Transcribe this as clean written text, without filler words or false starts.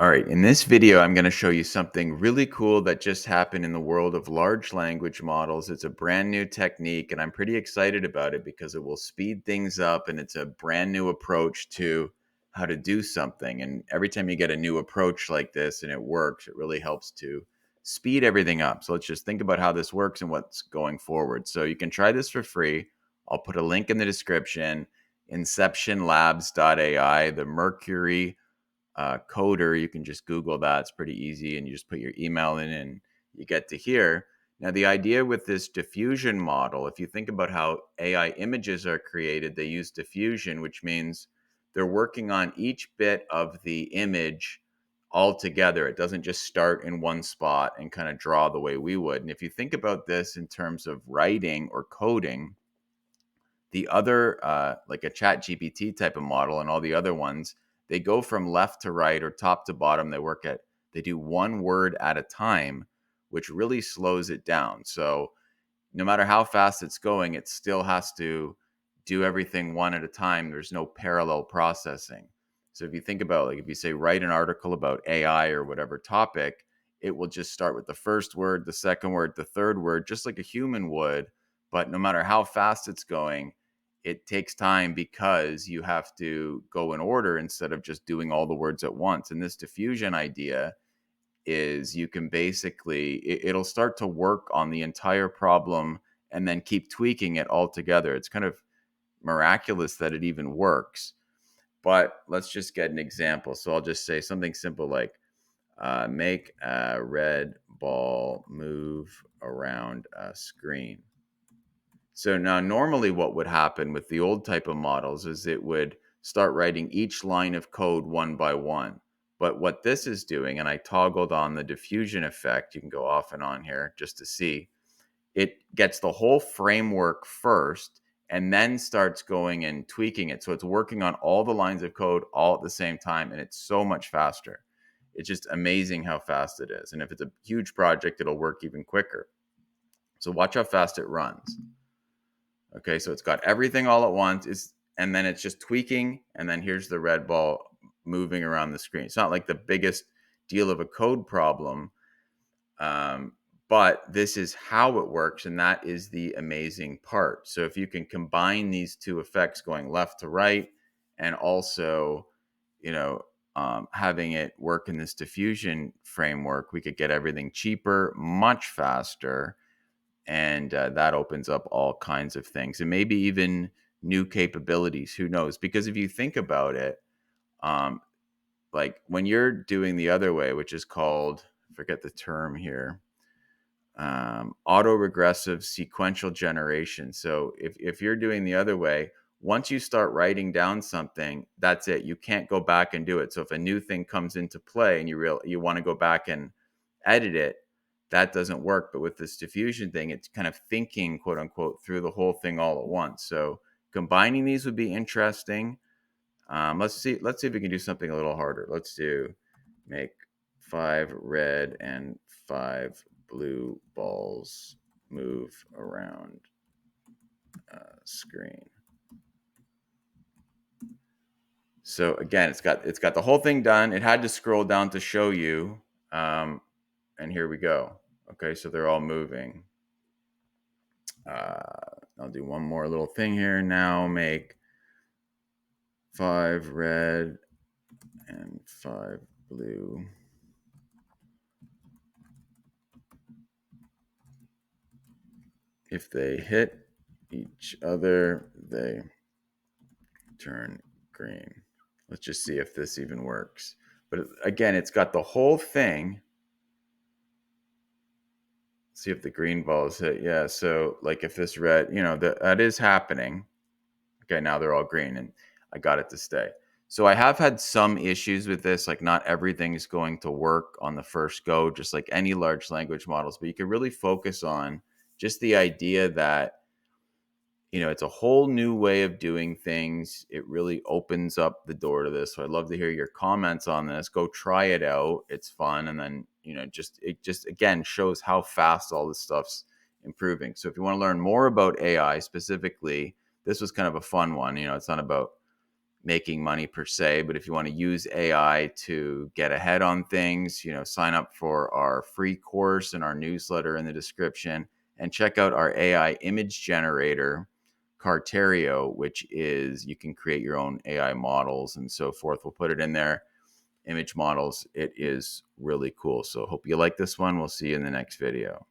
All right, in this video, I'm going to show you something really cool that just happened in the world of large language models. It's a brand new technique, and I'm pretty excited about it because it will speed things up, and it's a brand new approach to how to do something. And every time you get a new approach like this and it works, it really helps to speed everything up. So let's just think about how this works and what's going forward. So you can try this for free. I'll put a link in the description. InceptionLabs.ai, the Mercury Coder. You can just Google that. It's pretty easy. And you just put your email in and you get to here. Now, the idea with this diffusion model, if you think about how AI images are created, they use diffusion, which means they're working on each bit of the image all together. It doesn't just start in one spot and kind of draw the way we would. And if you think about this in terms of writing or coding, the other, like a chat GPT type of model and all the other ones, they go from left to right or top to bottom. They do one word at a time, which really slows it down. So no matter how fast it's going, it still has to do everything one at a time. There's no parallel processing. So if you think about, like, if you say write an article about AI or whatever topic, it will just start with the first word, the second word, the third word, just like a human would. But no matter how fast it's going, it takes time because you have to go in order instead of just doing all the words at once. And this diffusion idea is you can basically, it'll start to work on the entire problem and then keep tweaking it all together. It's kind of miraculous that it even works. But let's just get an example. So I'll just say something simple like make a red ball move around a screen. So now, normally, what would happen with the old type of models is it would start writing each line of code one by one. But what this is doing, and I toggled on the diffusion effect, you can go off and on here just to see, it gets the whole framework first and then starts going and tweaking it. So it's working on all the lines of code all at the same time, and it's so much faster. It's just amazing how fast it is. And if it's a huge project, it'll work even quicker. So watch how fast it runs. Okay, so it's got everything all at once, and then it's just tweaking, and then here's the red ball moving around the screen. It's not like the biggest deal of a code problem, but this is how it works, and that is the amazing part. So if you can combine these two effects going left to right, and also, having it work in this diffusion framework, we could get everything cheaper, much faster, and that opens up all kinds of things and maybe even new capabilities. Who knows? Because if you think about it, um, like when you're doing the other way, which is called, I forget the term here, autoregressive sequential generation. So if you're doing the other way, once you start writing down something, that's it. You can't go back and do it. So if a new thing comes into play and you want to go back and edit it, that doesn't work. But with this diffusion thing, it's kind of thinking, quote unquote, through the whole thing all at once. So combining these would be interesting. Let's see if we can do something a little harder. Let's do make 5 red and 5 blue balls move around a screen. So again, it's got the whole thing done. It had to scroll down to show you, and here we go. Okay, so they're all moving. I'll do one more little thing here. Now make 5 red and 5 blue. If they hit each other, they turn green. Let's just see if this even works. But again, it's got the whole thing. See if the green balls hit. Yeah, so like if this red, that is happening. Okay, now they're all green, and I got it to stay. So I have had some issues with this. Like, not everything is going to work on the first go, just like any large language models. But you can really focus on just the idea that it's a whole new way of doing things. It really opens up the door to this. So I'd love to hear your comments on this. Go try it out. It's fun. And then, it just again shows how fast all this stuff's improving. So if you want to learn more about AI specifically, this was kind of a fun one. It's not about making money per se, but if you want to use AI to get ahead on things, sign up for our free course and our newsletter in the description, and check out our AI image generator, Cartario, which is you can create your own AI models and so forth. We'll put it in there. Image models. It is really cool. So hope you like this one. We'll see you in the next video.